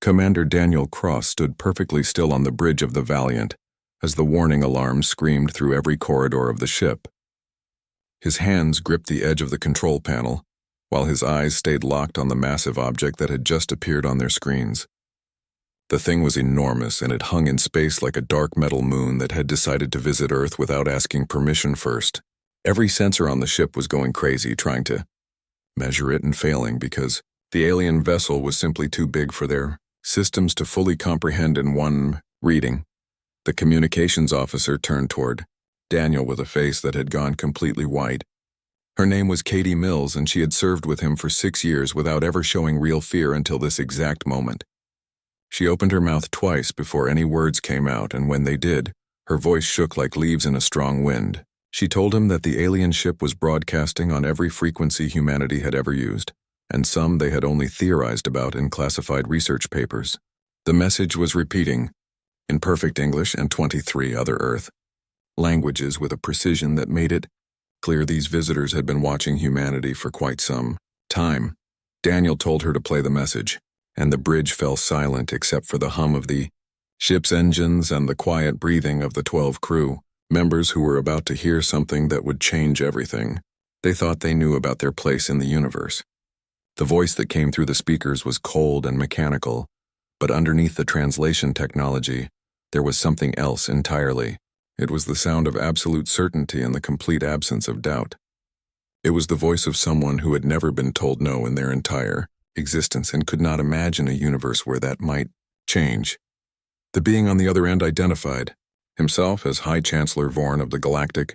Commander Daniel Cross stood perfectly still on the bridge of the Valiant as the warning alarm screamed through every corridor of the ship. His hands gripped the edge of the control panel, while his eyes stayed locked on the massive object that had just appeared on their screens. The thing was enormous, and it hung in space like a dark metal moon that had decided to visit Earth without asking permission first. Every sensor on the ship was going crazy, trying to measure it and failing because the alien vessel was simply too big for their systems to fully comprehend in one reading. The communications officer turned toward Daniel with a face that had gone completely white. Her name was Katie Mills, and she had served with him for 6 years without ever showing real fear until this exact moment. She opened her mouth twice before any words came out, and when they did, her voice shook like leaves in a strong wind. She told him that the alien ship was broadcasting on every frequency humanity had ever used, and some they had only theorized about in classified research papers. The message was repeating, in perfect English and 23 other Earth languages with a precision that made it clear these visitors had been watching humanity for quite some time. Daniel told her to play the message, and the bridge fell silent except for the hum of the ship's engines and the quiet breathing of the 12 crew members who were about to hear something that would change everything. They thought they knew about their place in the universe. The voice that came through the speakers was cold and mechanical, but underneath the translation technology, there was something else entirely. It was the sound of absolute certainty and the complete absence of doubt. It was the voice of someone who had never been told no in their entire existence and could not imagine a universe where that might change. The being on the other end identified himself as High Chancellor Vorn of the Galactic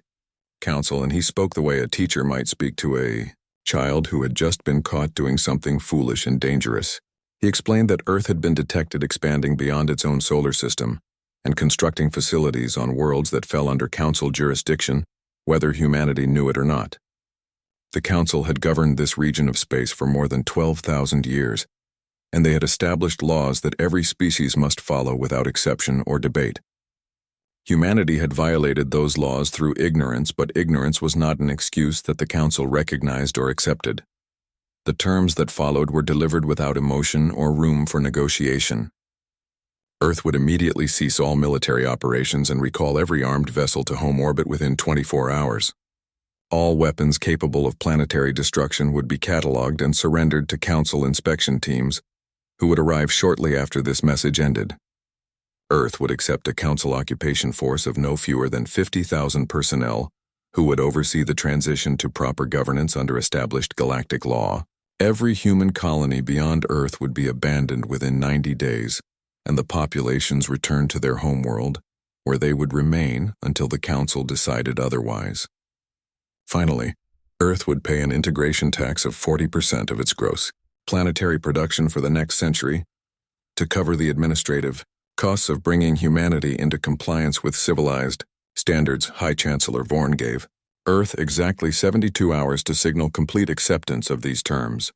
Council, and he spoke the way a teacher might speak to a child who had just been caught doing something foolish and dangerous. He explained that Earth had been detected expanding beyond its own solar system and constructing facilities on worlds that fell under Council jurisdiction, whether humanity knew it or not. The Council had governed this region of space for more than 12,000 years, and they had established laws that every species must follow without exception or debate. Humanity had violated those laws through ignorance, but ignorance was not an excuse that the Council recognized or accepted. The terms that followed were delivered without emotion or room for negotiation. Earth would immediately cease all military operations and recall every armed vessel to home orbit within 24 hours. All weapons capable of planetary destruction would be catalogued and surrendered to Council inspection teams, who would arrive shortly after this message ended. Earth would accept a Council occupation force of no fewer than 50,000 personnel, who would oversee the transition to proper governance under established galactic law. Every human colony beyond Earth would be abandoned within 90 days, and the populations returned to their homeworld, where they would remain until the Council decided otherwise. Finally, Earth would pay an integration tax of 40% of its gross planetary production for the next century to cover the administrative costs of bringing humanity into compliance with civilized standards. High Chancellor Vorn gave Earth exactly 72 hours to signal complete acceptance of these terms.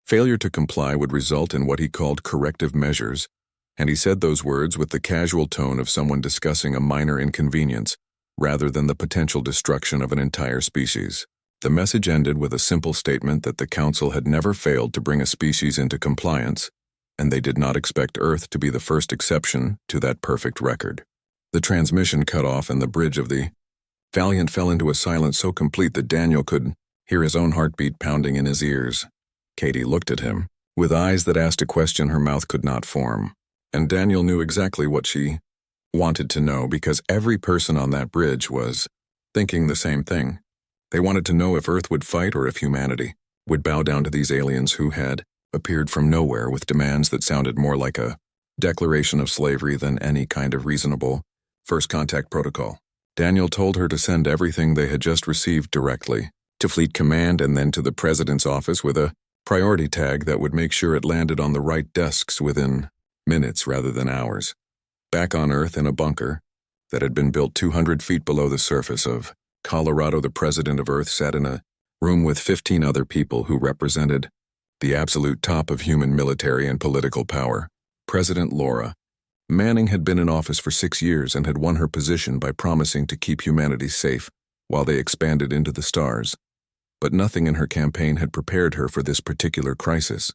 Failure to comply would result in what he called corrective measures, and he said those words with the casual tone of someone discussing a minor inconvenience, rather than the potential destruction of an entire species. The message ended with a simple statement that the Council had never failed to bring a species into compliance, and they did not expect Earth to be the first exception to that perfect record. The transmission cut off and the bridge of the Valiant fell into a silence so complete that Daniel could hear his own heartbeat pounding in his ears. Katie looked at him, with eyes that asked a question her mouth could not form, and Daniel knew exactly what she wanted to know because every person on that bridge was thinking the same thing. They wanted to know if Earth would fight or if humanity would bow down to these aliens who had appeared from nowhere with demands that sounded more like a declaration of slavery than any kind of reasonable first contact protocol. Daniel told her to send everything they had just received directly to Fleet Command and then to the President's office with a priority tag that would make sure it landed on the right desks within minutes rather than hours. Back on Earth in a bunker that had been built 200 feet below the surface of Colorado, the President of Earth sat in a room with 15 other people who represented the absolute top of human military and political power. President Laura Manning had been in office for 6 years and had won her position by promising to keep humanity safe while they expanded into the stars. But nothing in her campaign had prepared her for this particular crisis.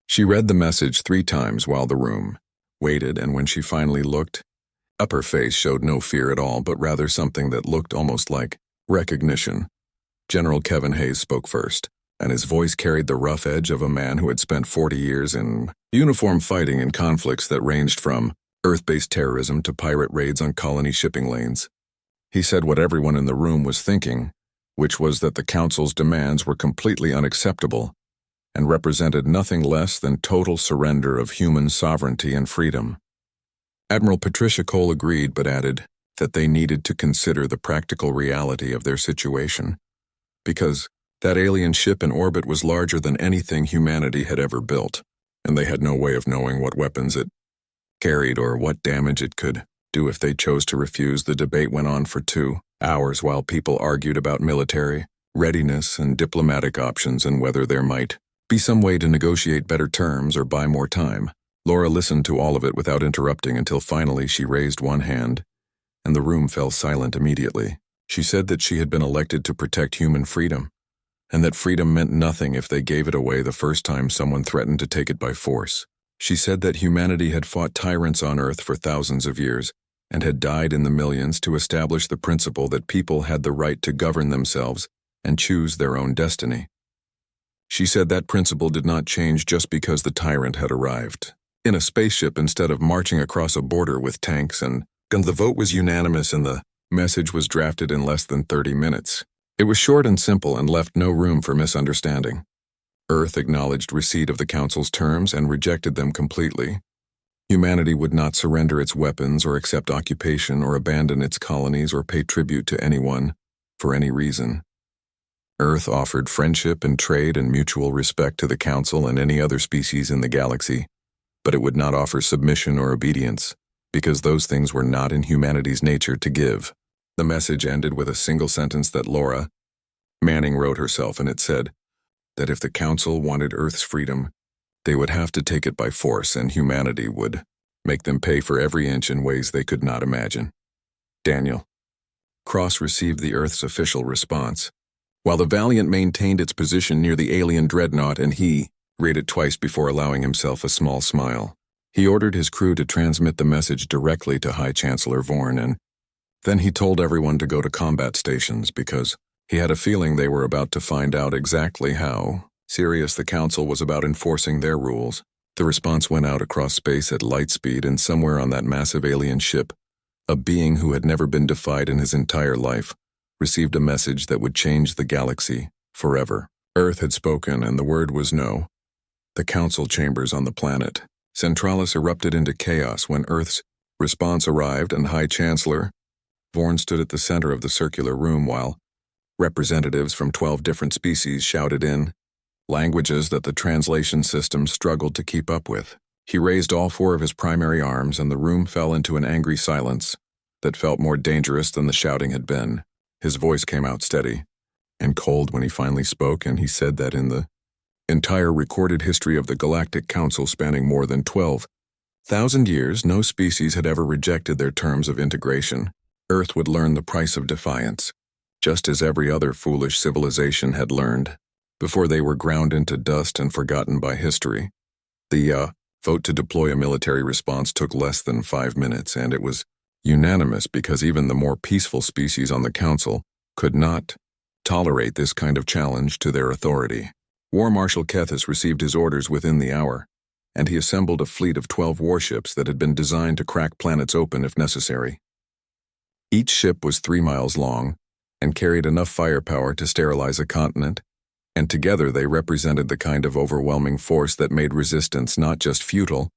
She read the message 3 times while the room waited, and when she finally looked up, her face showed no fear at all, but rather something that looked almost like recognition. General Kevin Hayes spoke first, and his voice carried the rough edge of a man who had spent 40 years in uniform fighting in conflicts that ranged from Earth-based terrorism to pirate raids on colony shipping lanes. He said what everyone in the room was thinking, which was that the Council's demands were completely unacceptable and represented nothing less than total surrender of human sovereignty and freedom. Admiral Patricia Cole agreed, but added that they needed to consider the practical reality of their situation, because that alien ship in orbit was larger than anything humanity had ever built, and they had no way of knowing what weapons it carried or what damage it could do if they chose to refuse. The debate went on for 2 hours while people argued about military readiness and diplomatic options and whether there might be some way to negotiate better terms or buy more time. Laura listened to all of it without interrupting until finally she raised one hand, and the room fell silent immediately. She said that she had been elected to protect human freedom, and that freedom meant nothing if they gave it away the first time someone threatened to take it by force. She said that humanity had fought tyrants on Earth for thousands of years, and had died in the millions to establish the principle that people had the right to govern themselves and choose their own destiny. She said that principle did not change just because the tyrant had arrived in a spaceship instead of marching across a border with tanks and guns. The vote was unanimous and the message was drafted in less than 30 minutes. It was short and simple and left no room for misunderstanding. Earth acknowledged receipt of the Council's terms and rejected them completely. Humanity would not surrender its weapons or accept occupation or abandon its colonies or pay tribute to anyone for any reason. Earth offered friendship and trade and mutual respect to the Council and any other species in the galaxy, but it would not offer submission or obedience, because those things were not in humanity's nature to give. The message ended with a single sentence that Laura Manning wrote herself, and it said that if the Council wanted Earth's freedom, they would have to take it by force, and humanity would make them pay for every inch in ways they could not imagine. Daniel Cross received the Earth's official response, while the Valiant maintained its position near the alien dreadnought, and he read it twice before allowing himself a small smile. He ordered his crew to transmit the message directly to High Chancellor Vorn, and then he told everyone to go to combat stations because he had a feeling they were about to find out exactly how serious the Council was about enforcing their rules. The response went out across space at light speed, and somewhere on that massive alien ship, a being who had never been defied in his entire life received a message that would change the galaxy forever. Earth had spoken, and the word was no. The Council chambers on the planet Centralis erupted into chaos when Earth's response arrived, and High Chancellor Vorn stood at the center of the circular room while representatives from 12 different species shouted in languages that the translation system struggled to keep up with. He raised all 4 of his primary arms, and the room fell into an angry silence that felt more dangerous than the shouting had been. His voice came out steady and cold when he finally spoke, and he said that in the entire recorded history of the Galactic Council, spanning more than 12,000 years, no species had ever rejected their terms of integration. Earth would learn the price of defiance, just as every other foolish civilization had learned, before they were ground into dust and forgotten by history. The vote to deploy a military response took less than 5 minutes, and it was unanimous because even the more peaceful species on the Council could not tolerate this kind of challenge to their authority. War Marshal Kethis received his orders within the hour, and he assembled a fleet of 12 warships that had been designed to crack planets open if necessary. Each ship was 3 miles long and carried enough firepower to sterilize a continent, and together they represented the kind of overwhelming force that made resistance not just futile,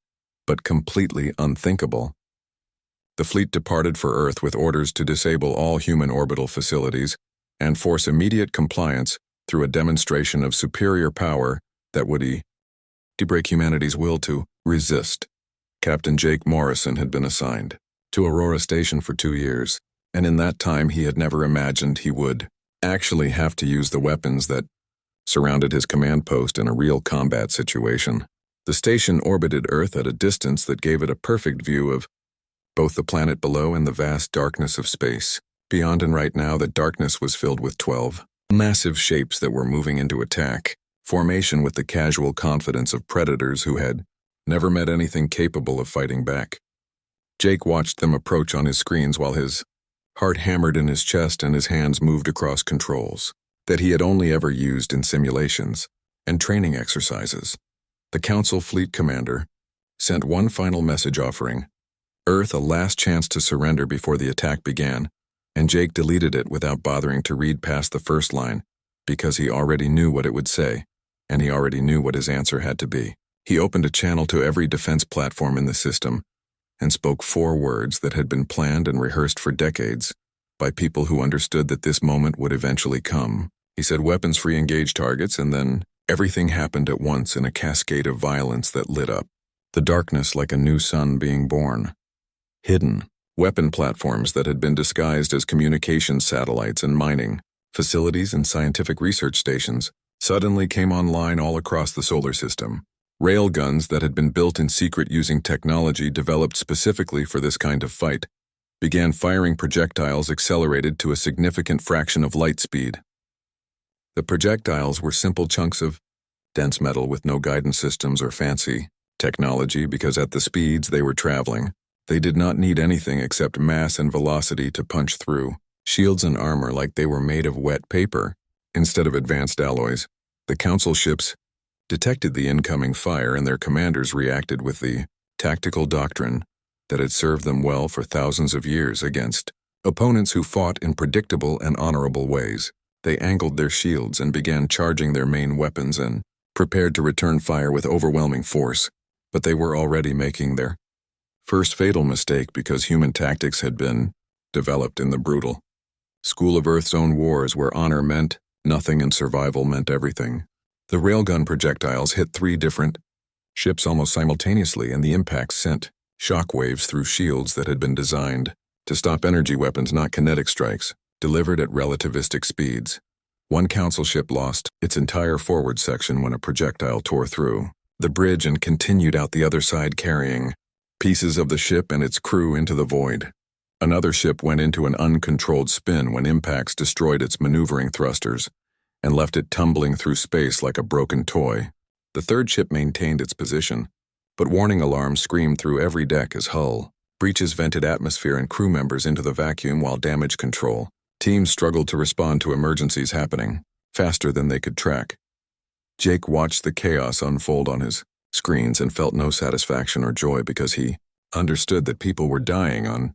but completely unthinkable. The fleet departed for Earth with orders to disable all human orbital facilities and force immediate compliance through a demonstration of superior power that would break humanity's will to resist. Captain Jake Morrison had been assigned to Aurora Station for 2 years, and in that time he had never imagined he would actually have to use the weapons that surrounded his command post in a real combat situation. The station orbited Earth at a distance that gave it a perfect view of both the planet below and the vast darkness of space beyond, and right now that darkness was filled with 12 massive shapes that were moving into attack formation with the casual confidence of predators who had never met anything capable of fighting back. Jake watched them approach on his screens while his heart hammered in his chest and his hands moved across controls that he had only ever used in simulations and training exercises. The Council Fleet Commander sent one final message offering Earth a last chance to surrender before the attack began, and Jake deleted it without bothering to read past the first line because he already knew what it would say, and he already knew what his answer had to be. He opened a channel to every defense platform in the system and spoke 4 words that had been planned and rehearsed for decades by people who understood that this moment would eventually come. He said weapons-free engage targets, and then everything happened at once in a cascade of violence that lit up. The darkness like a new sun being born. Hidden weapon platforms that had been disguised as communications satellites and mining facilities and scientific research stations suddenly came online all across the solar system. Railguns that had been built in secret using technology developed specifically for this kind of fight began firing projectiles accelerated to a significant fraction of light speed. The projectiles were simple chunks of dense metal with no guidance systems or fancy technology because at the speeds they were traveling, they did not need anything except mass and velocity to punch through shields and armor like they were made of wet paper instead of advanced alloys. The Council ships detected the incoming fire and their commanders reacted with the tactical doctrine that had served them well for thousands of years against opponents who fought in predictable and honorable ways. They angled their shields and began charging their main weapons and prepared to return fire with overwhelming force, but they were already making their first fatal mistake because human tactics had been developed in the brutal School of Earth's own wars where honor meant nothing and survival meant everything. The railgun projectiles hit 3 different ships almost simultaneously, and the impacts sent shockwaves through shields that had been designed to stop energy weapons, not kinetic strikes, delivered at relativistic speeds. One Council ship lost its entire forward section when a projectile tore through the bridge and continued out the other side carrying pieces of the ship and its crew into the void. Another ship went into an uncontrolled spin when impacts destroyed its maneuvering thrusters and left it tumbling through space like a broken toy. The third ship maintained its position, but warning alarms screamed through every deck as hull breaches vented atmosphere and crew members into the vacuum while damage control teams struggled to respond to emergencies happening faster than they could track. Jake watched the chaos unfold on his screens and felt no satisfaction or joy because he understood that people were dying on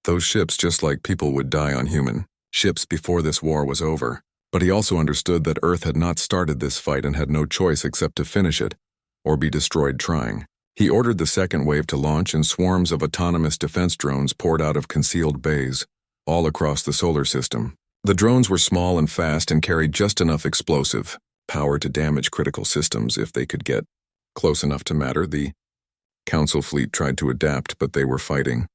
those ships just like people would die on human ships before this war was over. But he also understood that Earth had not started this fight and had no choice except to finish it, or be destroyed trying. He ordered the second wave to launch, and swarms of autonomous defense drones poured out of concealed bays, all across the solar system. The drones were small and fast and carried just enough explosive power to damage critical systems if they could get close enough to matter. The Council fleet tried to adapt, but they were fighting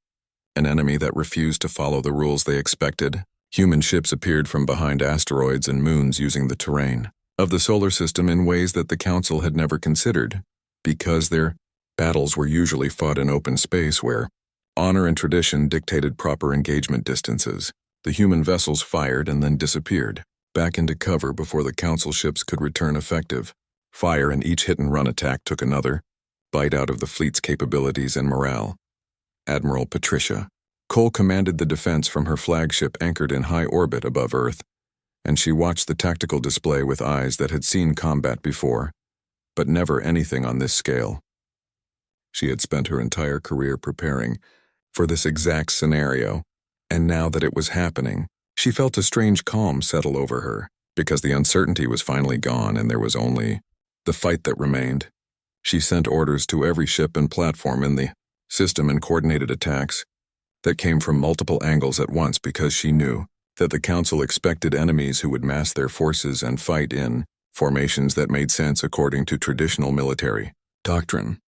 an enemy that refused to follow the rules they expected. Human ships appeared from behind asteroids and moons using the terrain of the solar system in ways that the Council had never considered, because their battles were usually fought in open space where honor and tradition dictated proper engagement distances. The human vessels fired and then disappeared, back into cover before the Council ships could return effective fire, and each hit-and-run attack took another bite out of the fleet's capabilities and morale. Admiral Patricia Cole commanded the defense from her flagship anchored in high orbit above Earth, and she watched the tactical display with eyes that had seen combat before, but never anything on this scale. She had spent her entire career preparing for this exact scenario, and now that it was happening, she felt a strange calm settle over her, because the uncertainty was finally gone and there was only the fight that remained. She sent orders to every ship and platform in the system and coordinated attacks that came from multiple angles at once because she knew that the Council expected enemies who would mass their forces and fight in formations that made sense according to traditional military doctrine.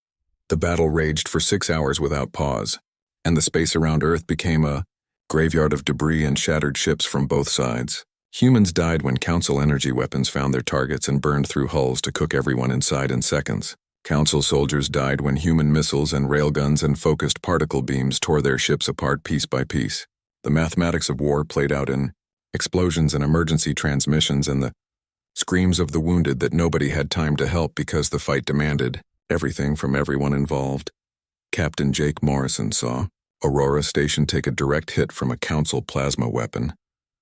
The battle raged for 6 hours without pause, and the space around Earth became a graveyard of debris and shattered ships from both sides. Humans died when Council energy weapons found their targets and burned through hulls to cook everyone inside in seconds. Council soldiers died when human missiles and railguns and focused particle beams tore their ships apart piece by piece. The mathematics of war played out in explosions and emergency transmissions, and the screams of the wounded that nobody had time to help because the fight demanded everything from everyone involved. Captain Jake Morrison saw Aurora Station take a direct hit from a Council plasma weapon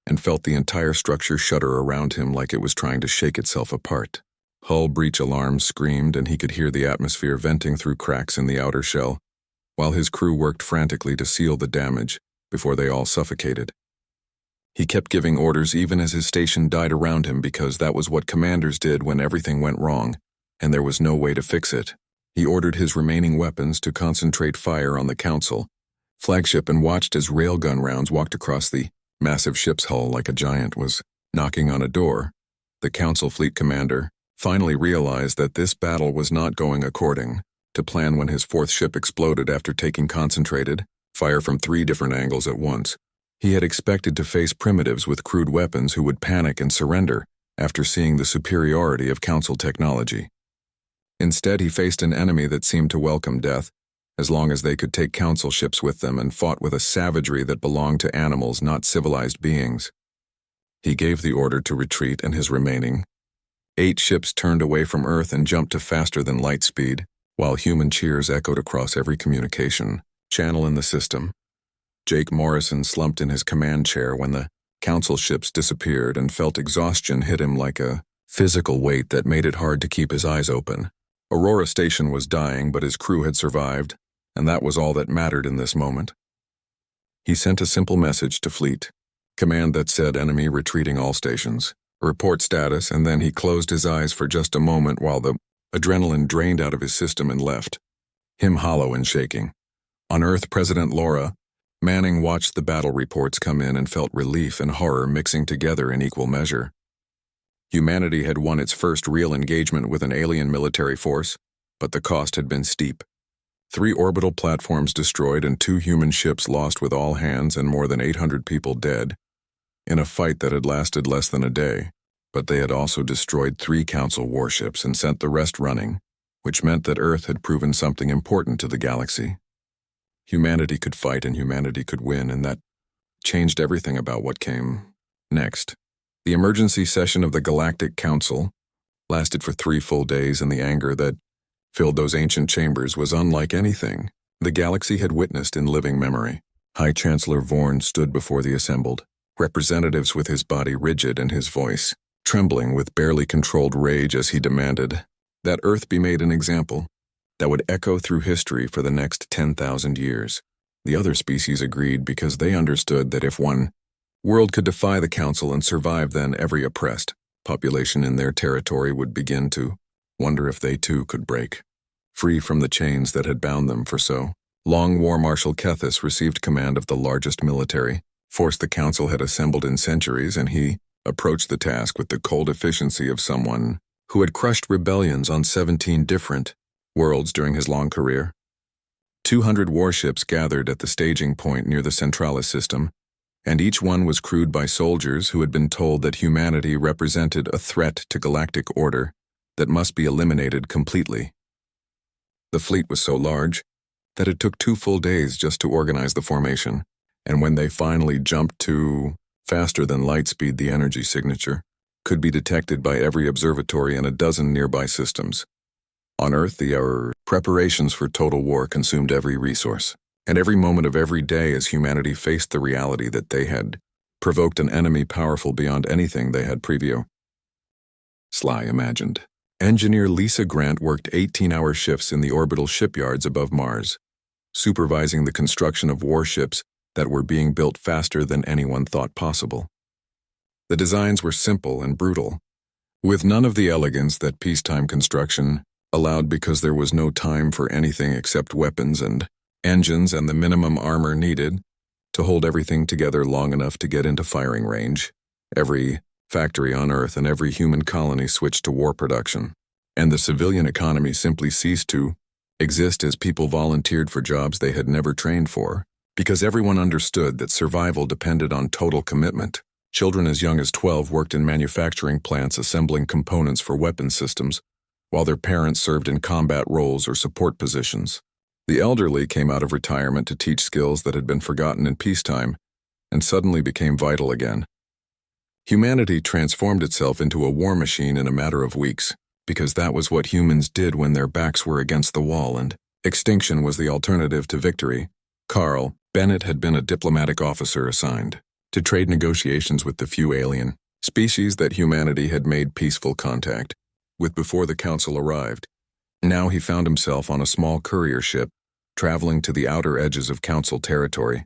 and felt the entire structure shudder around him like it was trying to shake itself apart. Hull breach alarms screamed, and he could hear the atmosphere venting through cracks in the outer shell, while his crew worked frantically to seal the damage before they all suffocated. He kept giving orders even as his station died around him because that was what commanders did when everything went wrong, and there was no way to fix it. He ordered his remaining weapons to concentrate fire on the Council flagship and watched as railgun rounds walked across the massive ship's hull like a giant was knocking on a door. The Council fleet commander finally realized that this battle was not going according to plan when his fourth ship exploded after taking concentrated fire from 3 different angles at once. He had expected to face primitives with crude weapons who would panic and surrender after seeing the superiority of Council technology. Instead, he faced an enemy that seemed to welcome death, as long as they could take Council ships with them, and fought with a savagery that belonged to animals, not civilized beings. He gave the order to retreat, and his remaining 8 ships turned away from Earth and jumped to faster than light speed, while human cheers echoed across every communication channel in the system. Jake Morrison slumped in his command chair when the Council ships disappeared and felt exhaustion hit him like a physical weight that made it hard to keep his eyes open. Aurora Station was dying, but his crew had survived, and that was all that mattered in this moment. He sent a simple message to Fleet Command that said enemy retreating all stations, report status, and then he closed his eyes for just a moment while the adrenaline drained out of his system and left him hollow and shaking. On Earth, President Laura Manning watched the battle reports come in and felt relief and horror mixing together in equal measure. Humanity had won its first real engagement with an alien military force, but the cost had been steep. 3 orbital platforms destroyed and 2 human ships lost with all hands and more than 800 people dead, in a fight that had lasted less than a day. But they had also destroyed 3 Council warships and sent the rest running, which meant that Earth had proven something important to the galaxy. Humanity could fight and humanity could win, and that changed everything about what came next. The emergency session of the Galactic Council lasted for 3 full days, and the anger that filled those ancient chambers was unlike anything the galaxy had witnessed in living memory. High Chancellor Vorn stood before the assembled representatives with his body rigid and his voice trembling with barely controlled rage as he demanded that Earth be made an example that would echo through history for the next 10,000 years. The other species agreed because they understood that if one world could defy the Council and survive, then every oppressed population in their territory would begin to wonder if they too could break free from the chains that had bound them for so long. War Marshal Kethis received command of the largest military force the Council had assembled in centuries, and he approached the task with the cold efficiency of someone who had crushed rebellions on 17 different worlds during his long career. 200 warships gathered at the staging point near the Centralis system, and each one was crewed by soldiers who had been told that humanity represented a threat to galactic order that must be eliminated completely. The fleet was so large that it took 2 full days just to organize the formation, and when they finally jumped to faster than light speed, the energy signature could be detected by every observatory in a dozen nearby systems. On Earth, the preparations for total war consumed every resource, and every moment of every day as humanity faced the reality that they had provoked an enemy powerful beyond anything they had previously imagined. Engineer Lisa Grant worked 18-hour shifts in the orbital shipyards above Mars, supervising the construction of warships that were being built faster than anyone thought possible. The designs were simple and brutal, with none of the elegance that peacetime construction allowed because there was no time for anything except weapons and engines and the minimum armor needed to hold everything together long enough to get into firing range. Every factory on Earth and every human colony switched to war production, and the civilian economy simply ceased to exist as people volunteered for jobs they had never trained for, because everyone understood that survival depended on total commitment. Children as young as 12 worked in manufacturing plants assembling components for weapon systems, while their parents served in combat roles or support positions. The elderly came out of retirement to teach skills that had been forgotten in peacetime and suddenly became vital again. Humanity transformed itself into a war machine in a matter of weeks, because that was what humans did when their backs were against the wall and extinction was the alternative to victory. Carl Bennett had been a diplomatic officer assigned to trade negotiations with the few alien species that humanity had made peaceful contact with before the Council arrived. Now he found himself on a small courier ship, traveling to the outer edges of Council territory,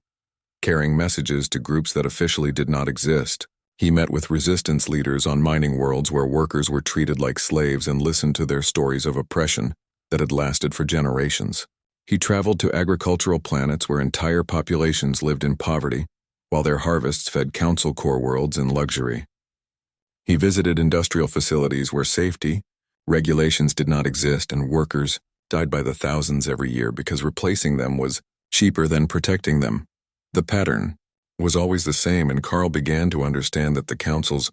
carrying messages to groups that officially did not exist. He met with resistance leaders on mining worlds where workers were treated like slaves and listened to their stories of oppression that had lasted for generations. He traveled to agricultural planets where entire populations lived in poverty, while their harvests fed Council core worlds in luxury. He visited industrial facilities where safety regulations did not exist and workers died by the thousands every year because replacing them was cheaper than protecting them. The pattern was always the same, and Carl began to understand that the Council's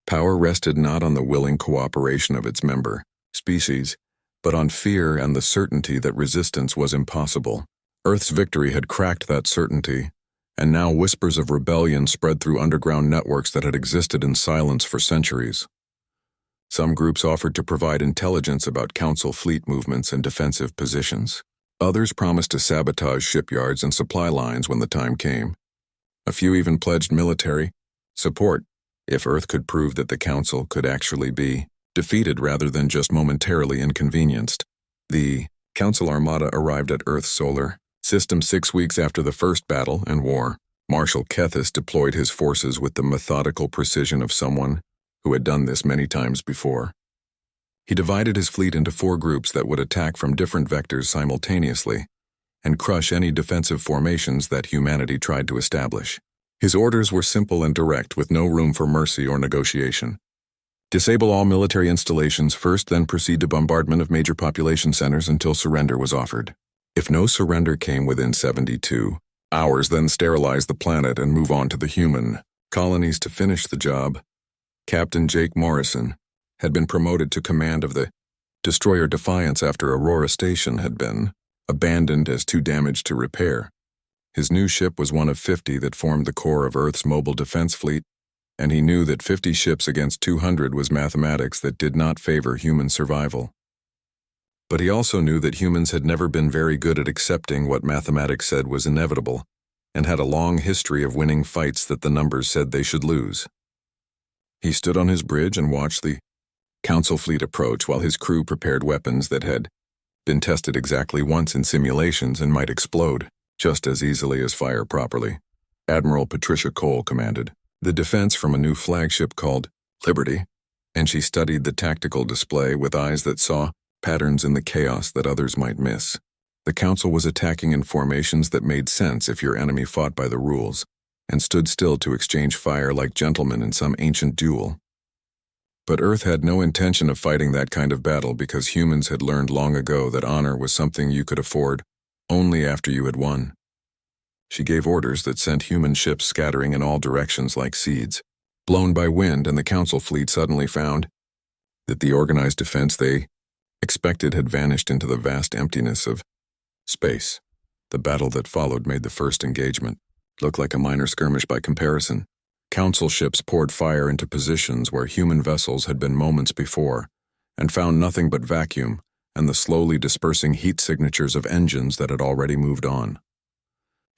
power rested not on the willing cooperation of its member species, but on fear and the certainty that resistance was impossible. Earth's victory had cracked that certainty, and now whispers of rebellion spread through underground networks that had existed in silence for centuries. Some groups offered to provide intelligence about Council fleet movements and defensive positions. Others promised to sabotage shipyards and supply lines when the time came. A few even pledged military support if Earth could prove that the Council could actually be defeated rather than just momentarily inconvenienced. The Council Armada arrived at Earth's solar system 6 weeks after the first battle and war. Marshal Kethis deployed his forces with the methodical precision of someone who had done this many times before. He divided his fleet into 4 groups that would attack from different vectors simultaneously and crush any defensive formations that humanity tried to establish. His orders were simple and direct, with no room for mercy or negotiation. Disable all military installations first, then proceed to bombardment of major population centers until surrender was offered. If no surrender came within 72 hours, then sterilize the planet and move on to the human colonies to finish the job. Captain Jake Morrison had been promoted to command of the destroyer Defiance after Aurora Station had been abandoned as too damaged to repair. His new ship was one of 50 that formed the core of Earth's mobile defense fleet, and he knew that 50 ships against 200 was mathematics that did not favor human survival. But he also knew that humans had never been very good at accepting what mathematics said was inevitable, and had a long history of winning fights that the numbers said they should lose. He stood on his bridge and watched the Council fleet approach while his crew prepared weapons that had been tested exactly once in simulations and might explode just as easily as fire properly. Admiral Patricia Cole commanded the defense from a new flagship called Liberty, and she studied the tactical display with eyes that saw patterns in the chaos that others might miss. The Council was attacking in formations that made sense if your enemy fought by the rules and stood still to exchange fire like gentlemen in some ancient duel. But Earth had no intention of fighting that kind of battle because humans had learned long ago that honor was something you could afford only after you had won. She gave orders that sent human ships scattering in all directions like seeds, blown by wind, and the Council fleet suddenly found that the organized defense they expected had vanished into the vast emptiness of space. The battle that followed made the first engagement look like a minor skirmish by comparison. Council ships poured fire into positions where human vessels had been moments before, and found nothing but vacuum and the slowly dispersing heat signatures of engines that had already moved on.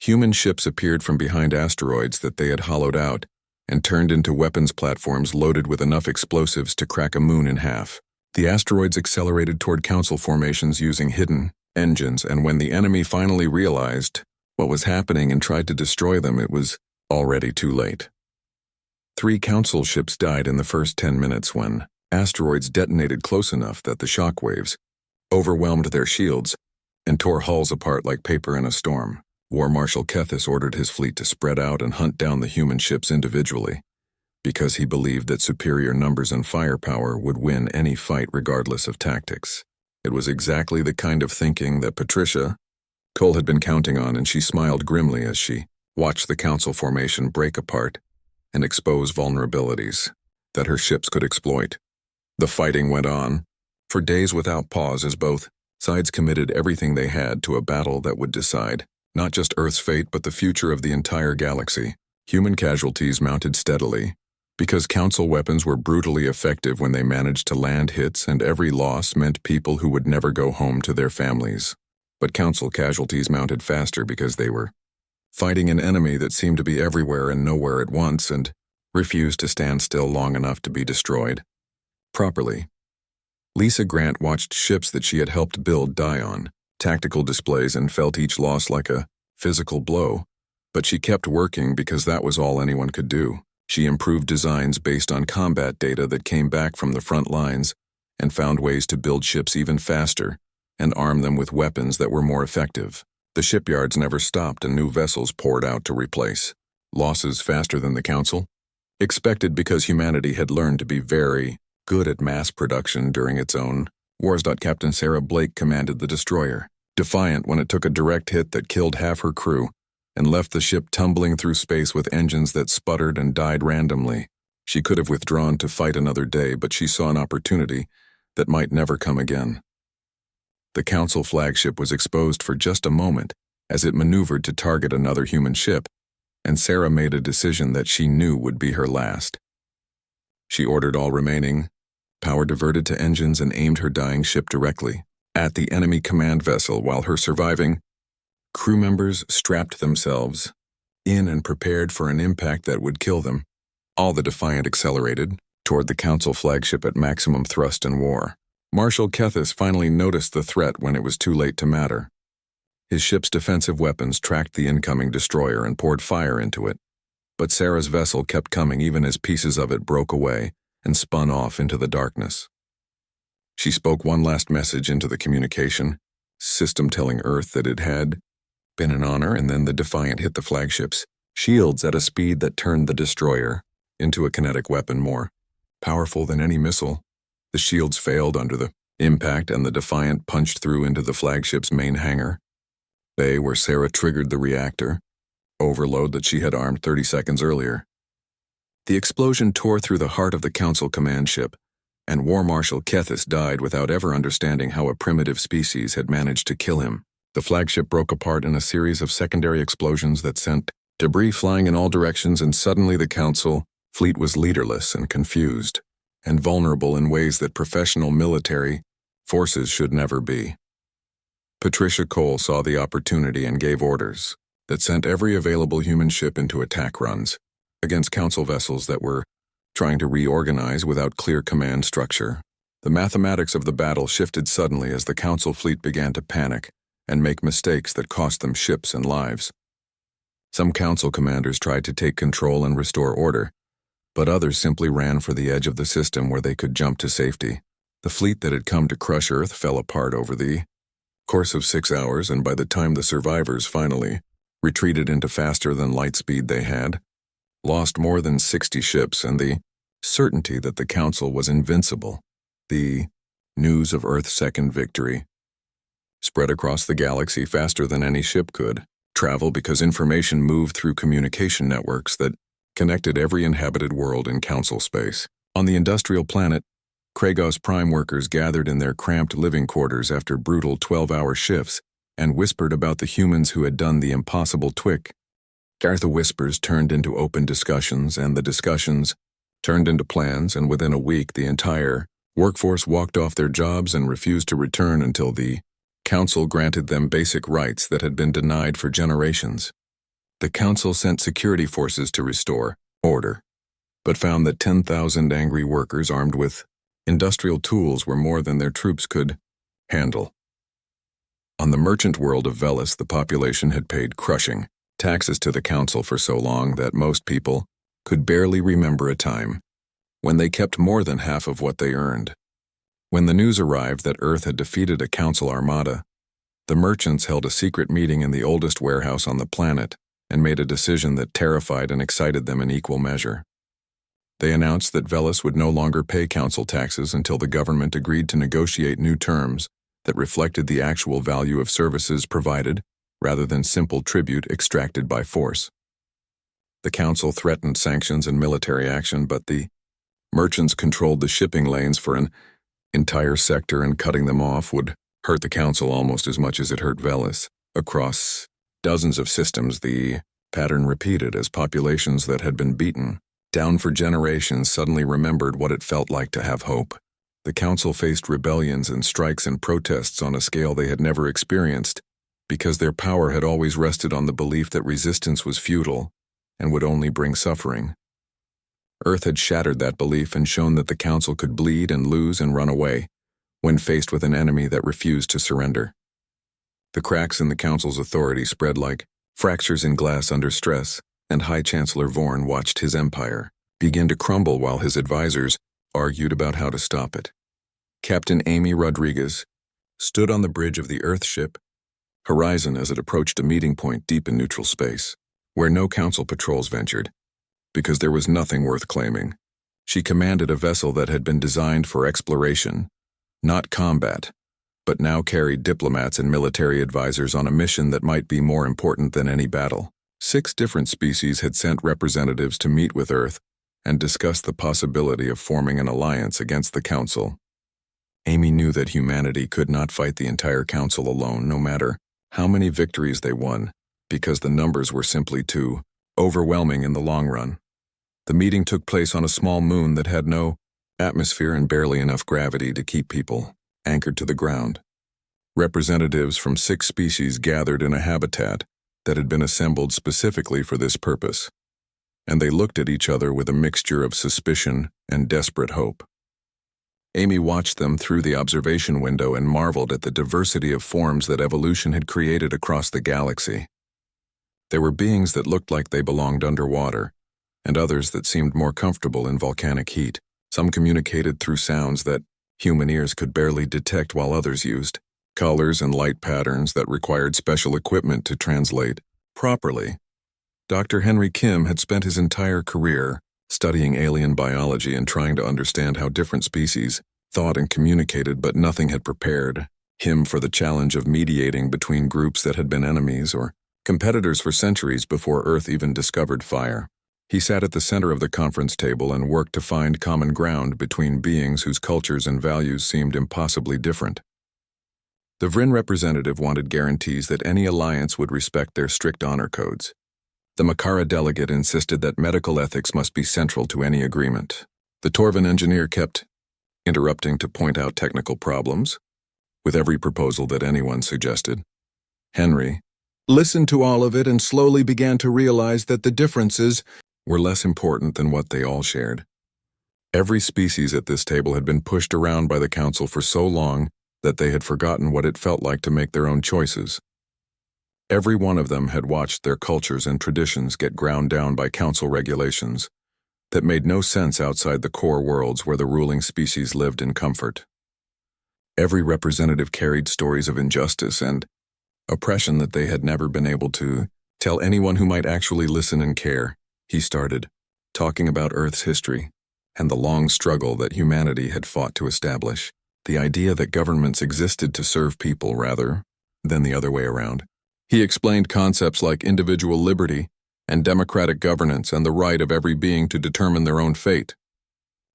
Human ships appeared from behind asteroids that they had hollowed out and turned into weapons platforms loaded with enough explosives to crack a moon in half. The asteroids accelerated toward Council formations using hidden engines, and when the enemy finally realized what was happening and tried to destroy them, it was already too late. 3 Council ships died in the first 10 minutes when asteroids detonated close enough that the shockwaves overwhelmed their shields and tore hulls apart like paper in a storm. War Marshal Kethis ordered his fleet to spread out and hunt down the human ships individually, because he believed that superior numbers and firepower would win any fight regardless of tactics. It was exactly the kind of thinking that Patricia Cole had been counting on, and she smiled grimly as she watched the Council formation break apart and expose vulnerabilities that her ships could exploit. The fighting went on for days without pause as both sides committed everything they had to a battle that would decide not just Earth's fate but the future of the entire galaxy. Human casualties mounted steadily, Because Council weapons were brutally effective when they managed to land hits, and every loss meant people who would never go home to their families. But Council casualties mounted faster because they were fighting an enemy that seemed to be everywhere and nowhere at once and refused to stand still long enough to be destroyed properly. Lisa Grant watched ships that she had helped build die on tactical displays and felt each loss like a physical blow, but she kept working because that was all anyone could do. She improved designs based on combat data that came back from the front lines and found ways to build ships even faster and arm them with weapons that were more effective. The shipyards never stopped and new vessels poured out to replace losses faster than the Council expected, because humanity had learned to be very good at mass production during its own wars. Captain Sarah Blake commanded the destroyer, Defiant, when it took a direct hit that killed half her crew and left the ship tumbling through space with engines that sputtered and died randomly. She could have withdrawn to fight another day, but she saw an opportunity that might never come again. The Council flagship was exposed for just a moment as it maneuvered to target another human ship, and Sarah made a decision that she knew would be her last. She ordered all remaining power diverted to engines and aimed her dying ship directly at the enemy command vessel, while her surviving crew members strapped themselves in and prepared for an impact that would kill them. All the Defiant accelerated toward the Council flagship at maximum thrust and war. Marshal Kethis finally noticed the threat when it was too late to matter. His ship's defensive weapons tracked the incoming destroyer and poured fire into it, but Sarah's vessel kept coming even as pieces of it broke away and spun off into the darkness. She spoke one last message into the communication system, telling Earth that it had been an honor, and then the Defiant hit the flagship's shields at a speed that turned the destroyer into a kinetic weapon more powerful than any missile. The shields failed under the impact, and the Defiant punched through into the flagship's main hangar bay, where Sarah triggered the reactor overload that she had armed 30 seconds earlier. The explosion tore through the heart of the Council command ship, and War Marshal Kethis died without ever understanding how a primitive species had managed to kill him. The flagship broke apart in a series of secondary explosions that sent debris flying in all directions, and suddenly the Council fleet was leaderless and confused, and vulnerable in ways that professional military forces should never be. Patricia Cole saw the opportunity and gave orders that sent every available human ship into attack runs against Council vessels that were trying to reorganize without clear command structure. The mathematics of the battle shifted suddenly as the Council fleet began to panic and make mistakes that cost them ships and lives. Some Council commanders tried to take control and restore order, but others simply ran for the edge of the system where they could jump to safety. The fleet that had come to crush Earth fell apart over the course of 6 hours, and by the time the survivors finally retreated into faster than light speed, they had lost more than 60 ships, and the certainty that the Council was invincible. The news of Earth's second victory spread across the galaxy faster than any ship could travel, because information moved through communication networks that connected every inhabited world in Council space. On the industrial planet, Kragos Prime workers gathered in their cramped living quarters after brutal 12-hour shifts and whispered about the humans who had done the impossible twick. The whispers turned into open discussions, and the discussions turned into plans, and within a week the entire workforce walked off their jobs and refused to return until the Council granted them basic rights that had been denied for generations. The Council sent security forces to restore order, but found that 10,000 angry workers armed with industrial tools were more than their troops could handle. On the merchant world of Velis, the population had paid crushing taxes to the Council for so long that most people could barely remember a time when they kept more than half of what they earned. When the news arrived that Earth had defeated a Council armada, the merchants held a secret meeting in the oldest warehouse on the planet and made a decision that terrified and excited them in equal measure. They announced that Velis would no longer pay Council taxes until the government agreed to negotiate new terms that reflected the actual value of services provided rather than simple tribute extracted by force. The Council threatened sanctions and military action, but the merchants controlled the shipping lanes for an entire sector, and cutting them off would hurt the Council almost as much as it hurt Velis. Across dozens of systems, the pattern repeated as populations that had been beaten down for generations, suddenly remembered what it felt like to have hope. The council faced rebellions and strikes and protests on a scale they had never experienced, because their power had always rested on the belief that resistance was futile and would only bring suffering. Earth had shattered that belief and shown that the council could bleed and lose and run away when faced with an enemy that refused to surrender. The cracks in the council's authority spread like fractures in glass under stress, and High Chancellor Vorn watched his empire begin to crumble while his advisors argued about how to stop it. Captain Amy Rodriguez stood on the bridge of the Earthship Horizon as it approached a meeting point deep in neutral space, where no council patrols ventured, because there was nothing worth claiming. She commanded a vessel that had been designed for exploration, not combat, but now carried diplomats and military advisors on a mission that might be more important than any battle. 6 different species had sent representatives to meet with Earth and discuss the possibility of forming an alliance against the Council. Amy knew that humanity could not fight the entire Council alone, no matter how many victories they won, because the numbers were simply too overwhelming in the long run. The meeting took place on a small moon that had no atmosphere and barely enough gravity to keep people anchored to the ground. Representatives from 6 species gathered in a habitat that had been assembled specifically for this purpose, and they looked at each other with a mixture of suspicion and desperate hope. Amy watched them through the observation window and marveled at the diversity of forms that evolution had created across the galaxy. There were beings that looked like they belonged underwater, and others that seemed more comfortable in volcanic heat. Some communicated through sounds that human ears could barely detect, while others used colors and light patterns that required special equipment to translate properly. Dr. Henry Kim had spent his entire career studying alien biology and trying to understand how different species thought and communicated, but nothing had prepared him for the challenge of mediating between groups that had been enemies or competitors for centuries before Earth even discovered fire. He sat at the center of the conference table and worked to find common ground between beings whose cultures and values seemed impossibly different. The Vryn representative wanted guarantees that any alliance would respect their strict honor codes. The Makara delegate insisted that medical ethics must be central to any agreement. The Torvan engineer kept interrupting to point out technical problems with every proposal that anyone suggested. Henry listened to all of it and slowly began to realize that the differences were less important than what they all shared. Every species at this table had been pushed around by the Council for so long that they had forgotten what it felt like to make their own choices. Every one of them had watched their cultures and traditions get ground down by Council regulations that made no sense outside the core worlds where the ruling species lived in comfort. Every representative carried stories of injustice and oppression that they had never been able to tell anyone who might actually listen and care. He started talking about Earth's history and the long struggle that humanity had fought to establish. The idea that governments existed to serve people rather than the other way around. He explained concepts like individual liberty and democratic governance and the right of every being to determine their own fate.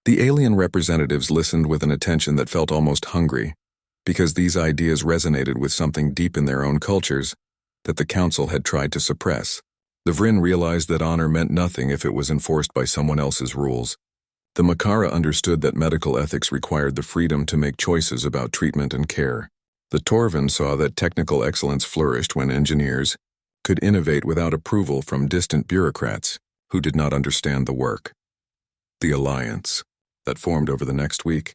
The alien representatives listened with an attention that felt almost hungry, because these ideas resonated with something deep in their own cultures that the Council had tried to suppress. The Vryn realized that honor meant nothing if it was enforced by someone else's rules. The Makara understood that medical ethics required the freedom to make choices about treatment and care. The Torvan saw that technical excellence flourished when engineers could innovate without approval from distant bureaucrats who did not understand the work. The alliance that formed over the next week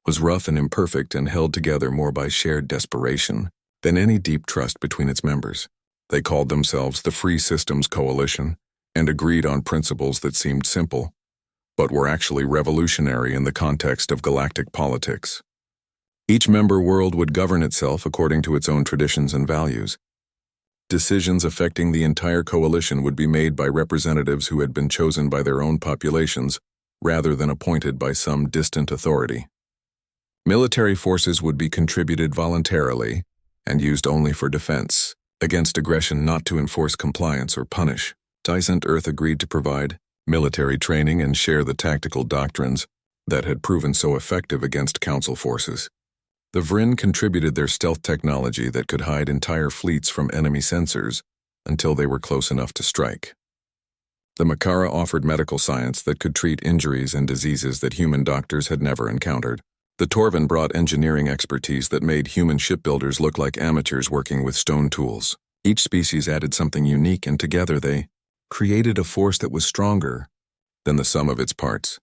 was rough and imperfect and held together more by shared desperation than any deep trust between its members. They called themselves the Free Systems Coalition and agreed on principles that seemed simple, but were actually revolutionary in the context of galactic politics. Each member world would govern itself according to its own traditions and values. Decisions affecting the entire coalition would be made by representatives who had been chosen by their own populations rather than appointed by some distant authority. Military forces would be contributed voluntarily and used only for defense, against aggression, not to enforce compliance or punish. Dysent Earth agreed to provide military training and share the tactical doctrines that had proven so effective against Council forces. The Vryn contributed their stealth technology that could hide entire fleets from enemy sensors until they were close enough to strike. The Makara offered medical science that could treat injuries and diseases that human doctors had never encountered. The Torvin brought engineering expertise that made human shipbuilders look like amateurs working with stone tools. Each species added something unique, and together they created a force that was stronger than the sum of its parts.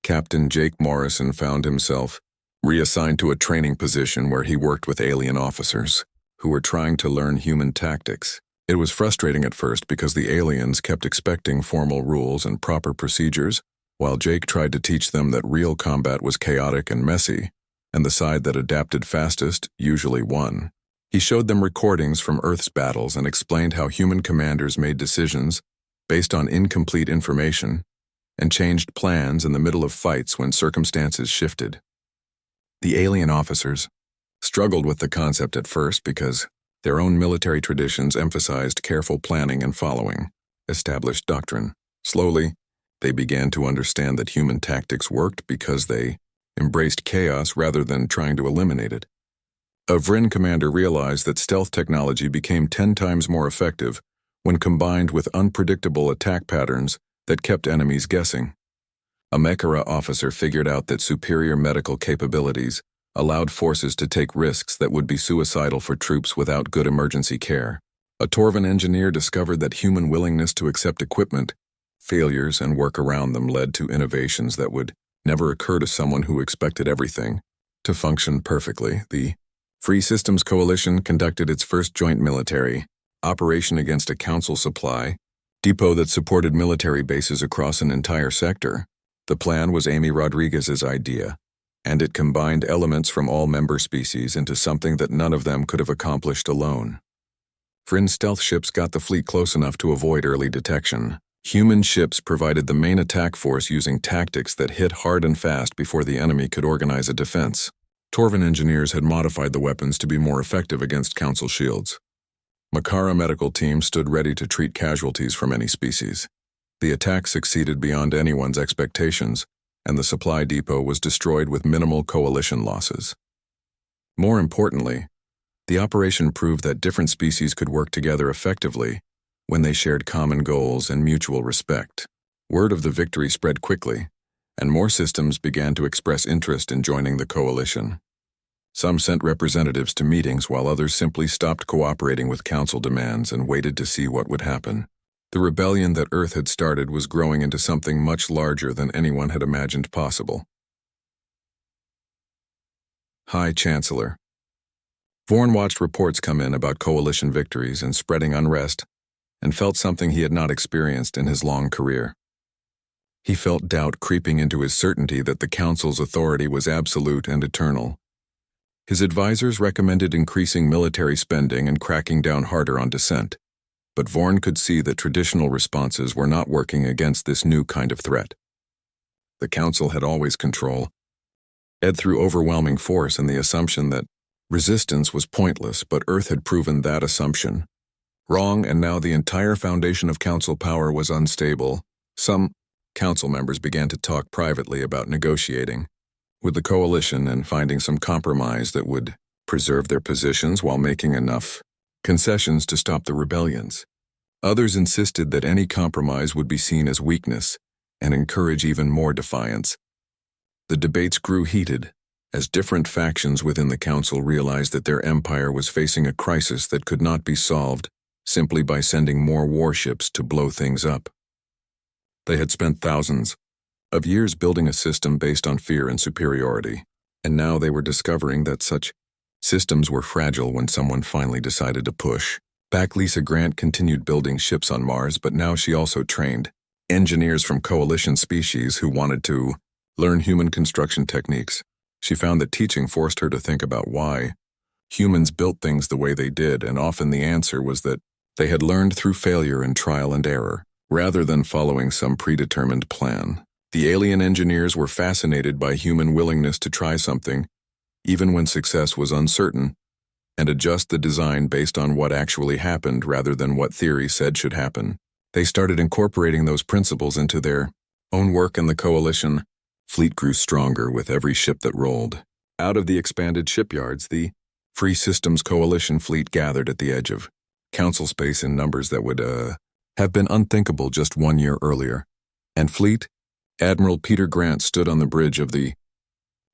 Captain Jake Morrison found himself reassigned to a training position where he worked with alien officers who were trying to learn human tactics. It was frustrating at first because the aliens kept expecting formal rules and proper procedures, while Jake tried to teach them that real combat was chaotic and messy, and the side that adapted fastest usually won. He showed them recordings from Earth's battles and explained how human commanders made decisions based on incomplete information and changed plans in the middle of fights when circumstances shifted. The alien officers struggled with the concept at first because their own military traditions emphasized careful planning and following established doctrine. Slowly, they began to understand that human tactics worked because they embraced chaos rather than trying to eliminate it. A Vryn commander realized that stealth technology became 10 times more effective when combined with unpredictable attack patterns that kept enemies guessing. A Mekara officer figured out that superior medical capabilities allowed forces to take risks that would be suicidal for troops without good emergency care. A Torvin engineer discovered that human willingness to accept equipment, failures, and work around them led to innovations that would never occur to someone who expected everything to function perfectly. The Free Systems Coalition conducted its first joint military operation against a council supply depot that supported military bases across an entire sector. The plan was Amy Rodriguez's idea, and it combined elements from all member species into something that none of them could have accomplished alone. Vryn stealth ships got the fleet close enough to avoid early detection. Human ships provided the main attack force using tactics that hit hard and fast before the enemy could organize a defense. Torvin engineers had modified the weapons to be more effective against council shields. Makara medical teams stood ready to treat casualties from any species. The attack succeeded beyond anyone's expectations, and the supply depot was destroyed with minimal coalition losses. More importantly, the operation proved that different species could work together effectively when they shared common goals and mutual respect. Word of the victory spread quickly, and more systems began to express interest in joining the coalition. Some sent representatives to meetings while others simply stopped cooperating with council demands and waited to see what would happen. The rebellion that Earth had started was growing into something much larger than anyone had imagined possible. High Chancellor. Vorn watched reports come in about coalition victories and spreading unrest, and felt something he had not experienced in his long career. He felt doubt creeping into his certainty that the Council's authority was absolute and eternal. His advisors recommended increasing military spending and cracking down harder on dissent, but Vorn could see that traditional responses were not working against this new kind of threat. The Council had always control, led through overwhelming force and the assumption that resistance was pointless, but Earth had proven that assumption wrong, and now the entire foundation of Council power was unstable. Some Council members began to talk privately about negotiating with the coalition and finding some compromise that would preserve their positions while making enough concessions to stop the rebellions. Others insisted that any compromise would be seen as weakness and encourage even more defiance. The debates grew heated as different factions within the Council realized that their empire was facing a crisis that could not be solved simply by sending more warships to blow things up. They had spent thousands of years building a system based on fear and superiority, and now they were discovering that such systems were fragile when someone finally decided to push back. Lisa Grant continued building ships on Mars, but now she also trained engineers from coalition species who wanted to learn human construction techniques. She found that teaching forced her to think about why humans built things the way they did, and often the answer was that they had learned through failure and trial and error, rather than following some predetermined plan. The alien engineers were fascinated by human willingness to try something, even when success was uncertain, and adjust the design based on what actually happened rather than what theory said should happen. They started incorporating those principles into their own work, and the coalition fleet grew stronger with every ship that rolled. Out of the expanded shipyards, the Free Systems Coalition fleet gathered at the edge of Council space in numbers that would have been unthinkable just 1 year earlier. And Fleet Admiral Peter Grant stood on the bridge of the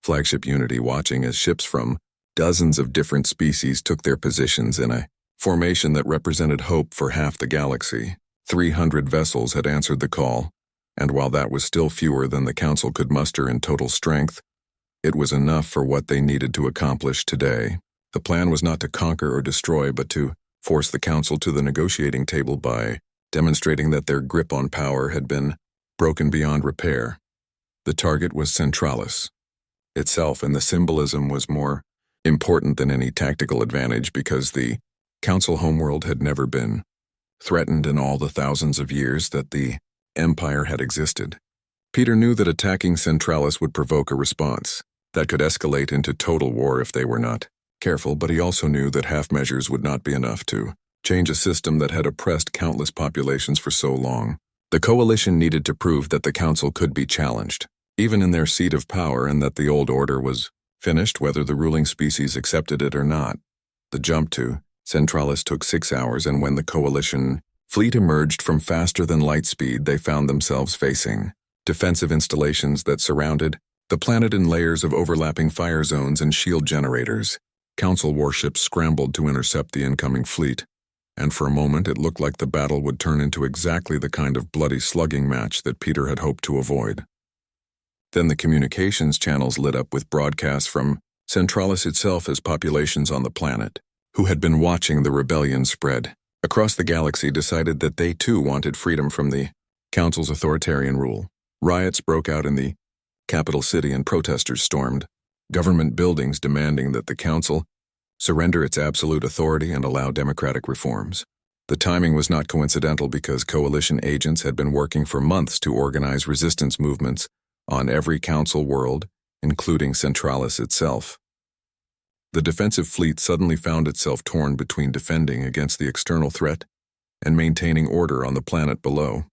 flagship Unity watching as ships from dozens of different species took their positions in a formation that represented hope for half the galaxy. 300 vessels had answered the call, and while that was still fewer than the Council could muster in total strength, it was enough for what they needed to accomplish today. The plan was not to conquer or destroy, but to force the Council to the negotiating table by demonstrating that their grip on power had been broken beyond repair. The target was Centralis itself, and the symbolism was more important than any tactical advantage because the Council homeworld had never been threatened in all the thousands of years that the Empire had existed. Peter knew that attacking Centralis would provoke a response that could escalate into total war if they were not careful, but he also knew that half measures would not be enough to change a system that had oppressed countless populations for so long. The Coalition needed to prove that the Council could be challenged, even in their seat of power, and that the old order was finished whether the ruling species accepted it or not. The jump to Centralis took 6 hours, and when the Coalition fleet emerged from faster-than-light speed, they found themselves facing defensive installations that surrounded the planet in layers of overlapping fire zones and shield generators. Council warships scrambled to intercept the incoming fleet, and for a moment it looked like the battle would turn into exactly the kind of bloody slugging match that Peter had hoped to avoid. Then the communications channels lit up with broadcasts from Centralis itself as populations on the planet, who had been watching the rebellion spread across the galaxy, decided that they too wanted freedom from the Council's authoritarian rule. Riots broke out in the capital city and protesters stormed government buildings demanding that the Council surrender its absolute authority and allow democratic reforms. The timing was not coincidental because Coalition agents had been working for months to organize resistance movements on every Council world, including Centralis itself. The defensive fleet suddenly found itself torn between defending against the external threat and maintaining order on the planet below.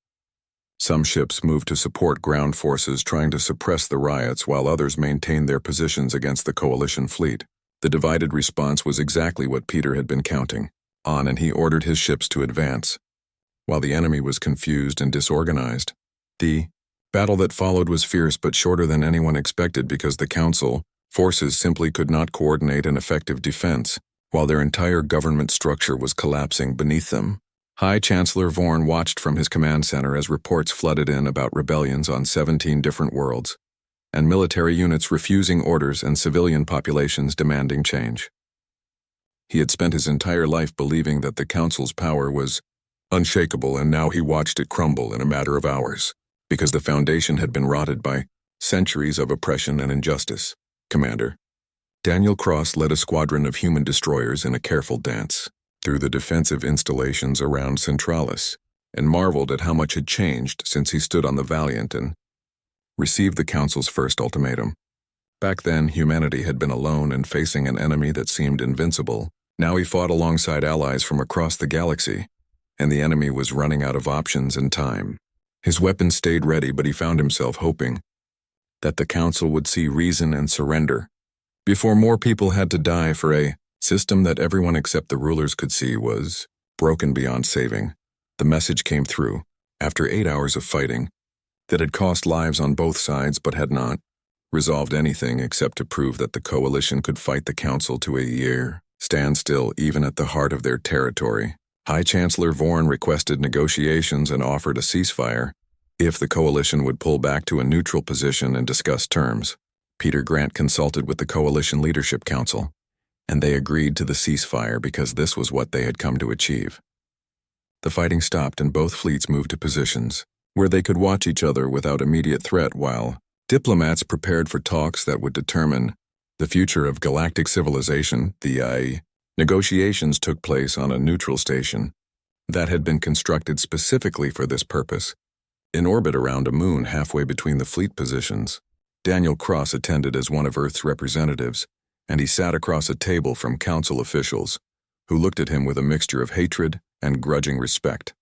Some ships moved to support ground forces trying to suppress the riots, while others maintained their positions against the Coalition fleet. The divided response was exactly what Peter had been counting on, and he ordered his ships to advance, while the enemy was confused and disorganized. The battle that followed was fierce but shorter than anyone expected because the Council forces simply could not coordinate an effective defense, while their entire government structure was collapsing beneath them. High Chancellor Vorn watched from his command center as reports flooded in about rebellions on 17 different worlds, and military units refusing orders and civilian populations demanding change. He had spent his entire life believing that the Council's power was unshakable, and now he watched it crumble in a matter of hours, because the foundation had been rotted by centuries of oppression and injustice. Commander Daniel Cross led a squadron of human destroyers in a careful dance through the defensive installations around Centralis, and marveled at how much had changed since he stood on the Valiant and received the Council's first ultimatum. Back then, humanity had been alone and facing an enemy that seemed invincible. Now he fought alongside allies from across the galaxy, and the enemy was running out of options and time. His weapons stayed ready, but he found himself hoping that the Council would see reason and surrender before more people had to die, for a system that everyone except the rulers could see was broken beyond saving. The message came through, after 8 hours of fighting, that had cost lives on both sides but had not resolved anything except to prove that the Coalition could fight the Council to a year standstill even at the heart of their territory. High Chancellor Vorn requested negotiations and offered a ceasefire if the Coalition would pull back to a neutral position and discuss terms. Peter Grant consulted with the Coalition Leadership Council, and they agreed to the ceasefire because this was what they had come to achieve. The fighting stopped and both fleets moved to positions where they could watch each other without immediate threat, while diplomats prepared for talks that would determine the future of galactic civilization. The negotiations took place on a neutral station that had been constructed specifically for this purpose, in orbit around a moon halfway between the fleet positions. Daniel Cross attended as one of Earth's representatives, and he sat across a table from Council officials, who looked at him with a mixture of hatred and grudging respect.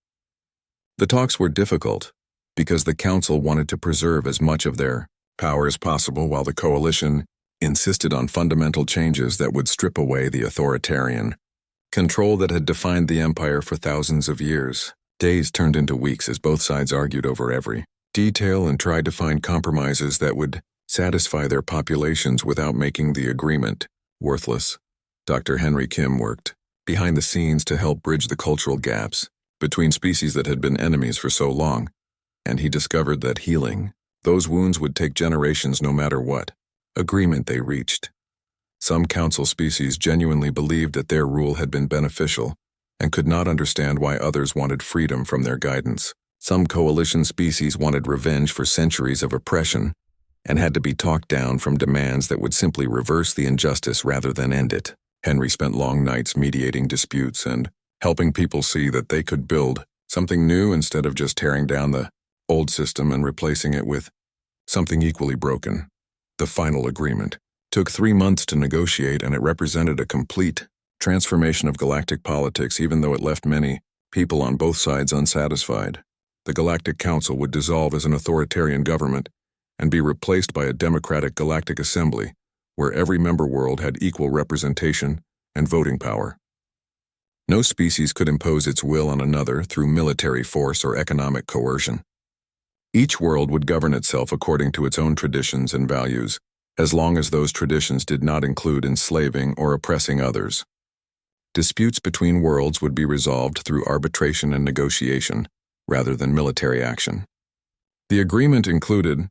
The talks were difficult, because the Council wanted to preserve as much of their power as possible, while the Coalition insisted on fundamental changes that would strip away the authoritarian control that had defined the Empire for thousands of years. Days turned into weeks as both sides argued over every detail and tried to find compromises that would satisfy their populations without making the agreement worthless. Dr. Henry Kim worked behind the scenes to help bridge the cultural gaps between species that had been enemies for so long, and he discovered that healing those wounds would take generations no matter what agreement they reached. Some council species genuinely believed that their rule had been beneficial and could not understand why others wanted freedom from their guidance. Some coalition species wanted revenge for centuries of oppression and had to be talked down from demands that would simply reverse the injustice rather than end it. Henry spent long nights mediating disputes and helping people see that they could build something new instead of just tearing down the old system and replacing it with something equally broken. The final agreement took 3 months to negotiate, and it represented a complete transformation of galactic politics, even though it left many people on both sides unsatisfied. The Galactic Council would dissolve as an authoritarian government and be replaced by a democratic galactic assembly, where every member world had equal representation and voting power. No species could impose its will on another through military force or economic coercion. Each world would govern itself according to its own traditions and values, as long as those traditions did not include enslaving or oppressing others. Disputes between worlds would be resolved through arbitration and negotiation, rather than military action. The agreement included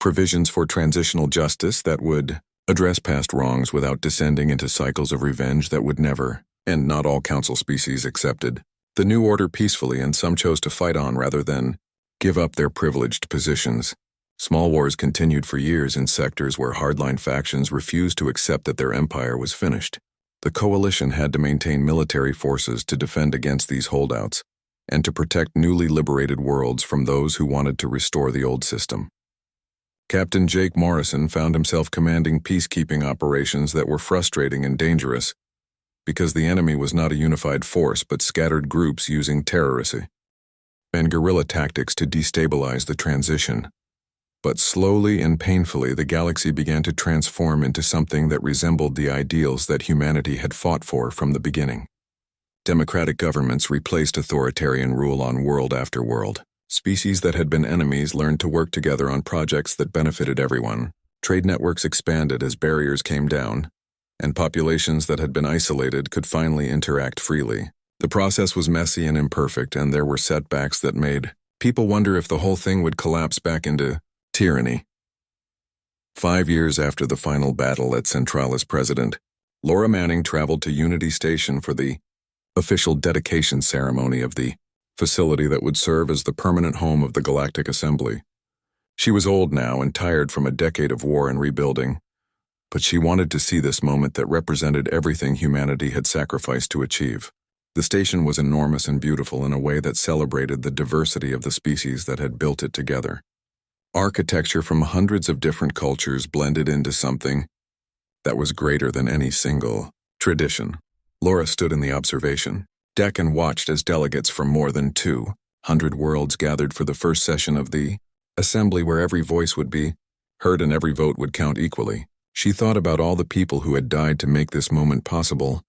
provisions for transitional justice that would address past wrongs without descending into cycles of revenge that would never end. Not all council species accepted the new order peacefully, and some chose to fight on rather than give up their privileged positions. Small wars continued for years in sectors where hardline factions refused to accept that their empire was finished. The coalition had to maintain military forces to defend against these holdouts and to protect newly liberated worlds from those who wanted to restore the old system. Captain Jake Morrison found himself commanding peacekeeping operations that were frustrating and dangerous because the enemy was not a unified force but scattered groups using terrorism and guerrilla tactics to destabilize the transition. But slowly and painfully, the galaxy began to transform into something that resembled the ideals that humanity had fought for from the beginning. Democratic governments replaced authoritarian rule on world after world. Species that had been enemies learned to work together on projects that benefited everyone. Trade networks expanded as barriers came down, and populations that had been isolated could finally interact freely. The process was messy and imperfect, and there were setbacks that made people wonder if the whole thing would collapse back into tyranny. 5 years after the final battle at Centralis President, Laura Manning traveled to Unity Station for the official dedication ceremony of the facility that would serve as the permanent home of the Galactic Assembly. She was old now and tired from a decade of war and rebuilding, but she wanted to see this moment that represented everything humanity had sacrificed to achieve. The station was enormous and beautiful in a way that celebrated the diversity of the species that had built it together. Architecture from hundreds of different cultures blended into something that was greater than any single tradition. Laura stood in the observation deck and watched as delegates from more than 200 worlds gathered for the first session of the assembly, where every voice would be heard and every vote would count equally. She thought about all the people who had died to make this moment possible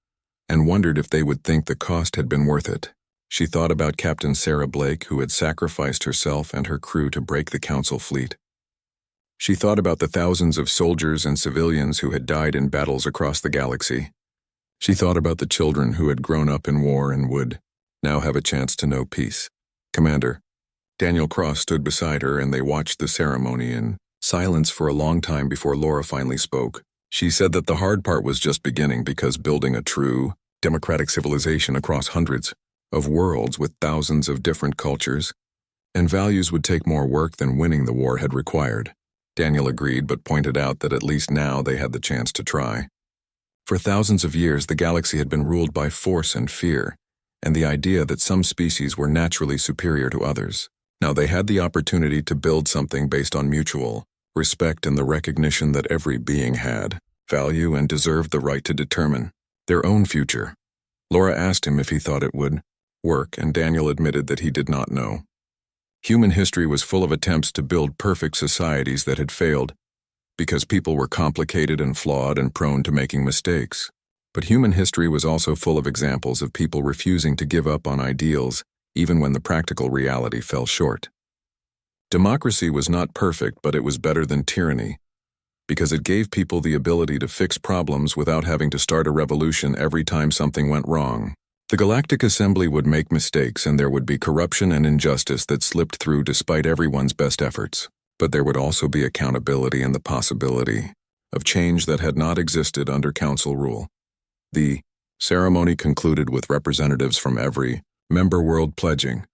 and wondered if they would think the cost had been worth it. She thought about Captain Sarah Blake, who had sacrificed herself and her crew to break the Council fleet. She thought about the thousands of soldiers and civilians who had died in battles across the galaxy. She thought about the children who had grown up in war and would now have a chance to know peace. Commander Daniel Cross stood beside her, and they watched the ceremony in silence for a long time before Laura finally spoke. She said that the hard part was just beginning, because building a true, democratic civilization across hundreds of worlds with thousands of different cultures and values would take more work than winning the war had required. Daniel agreed, but pointed out that at least now they had the chance to try. For thousands of years, the galaxy had been ruled by force and fear, and the idea that some species were naturally superior to others. Now they had the opportunity to build something based on mutual respect and the recognition that every being had value and deserved the right to determine their own future. Laura asked him if he thought it would work, and Daniel admitted that he did not know. Human history was full of attempts to build perfect societies that had failed, because people were complicated and flawed and prone to making mistakes. But human history was also full of examples of people refusing to give up on ideals even when the practical reality fell short. Democracy was not perfect, but it was better than tyranny, because it gave people the ability to fix problems without having to start a revolution every time something went wrong. The Galactic Assembly would make mistakes, and there would be corruption and injustice that slipped through despite everyone's best efforts. But there would also be accountability and the possibility of change that had not existed under Council rule. The ceremony concluded with representatives from every member world pledging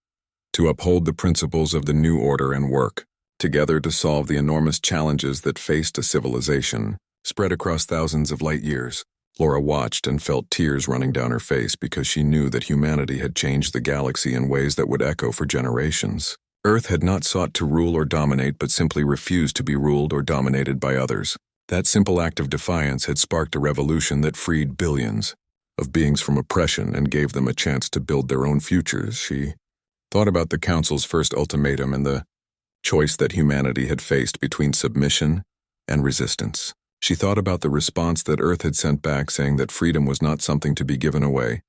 to uphold the principles of the new order and work together to solve the enormous challenges that faced a civilization spread across thousands of light years. Laura watched and felt tears running down her face because she knew that humanity had changed the galaxy in ways that would echo for generations. Earth had not sought to rule or dominate, but simply refused to be ruled or dominated by others. That simple act of defiance had sparked a revolution that freed billions of beings from oppression and gave them a chance to build their own futures. She thought about the Council's first ultimatum and the choice that humanity had faced between submission and resistance. She thought about the response that Earth had sent back, saying that freedom was not something to be given away,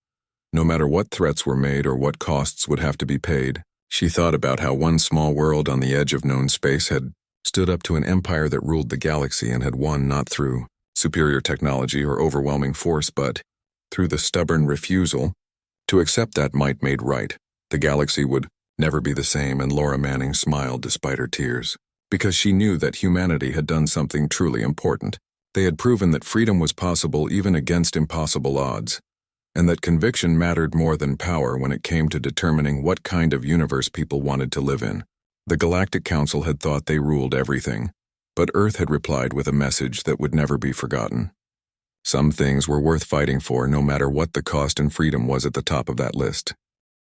no matter what threats were made or what costs would have to be paid. She thought about how one small world on the edge of known space had stood up to an empire that ruled the galaxy and had won not through superior technology or overwhelming force, but through the stubborn refusal to accept that might made right. The galaxy would never be the same, and Laura Manning smiled despite her tears, because she knew that humanity had done something truly important. They had proven that freedom was possible even against impossible odds, and that conviction mattered more than power when it came to determining what kind of universe people wanted to live in. The Galactic Council had thought they ruled everything, but Earth had replied with a message that would never be forgotten. Some things were worth fighting for, no matter what the cost, and freedom was at the top of that list.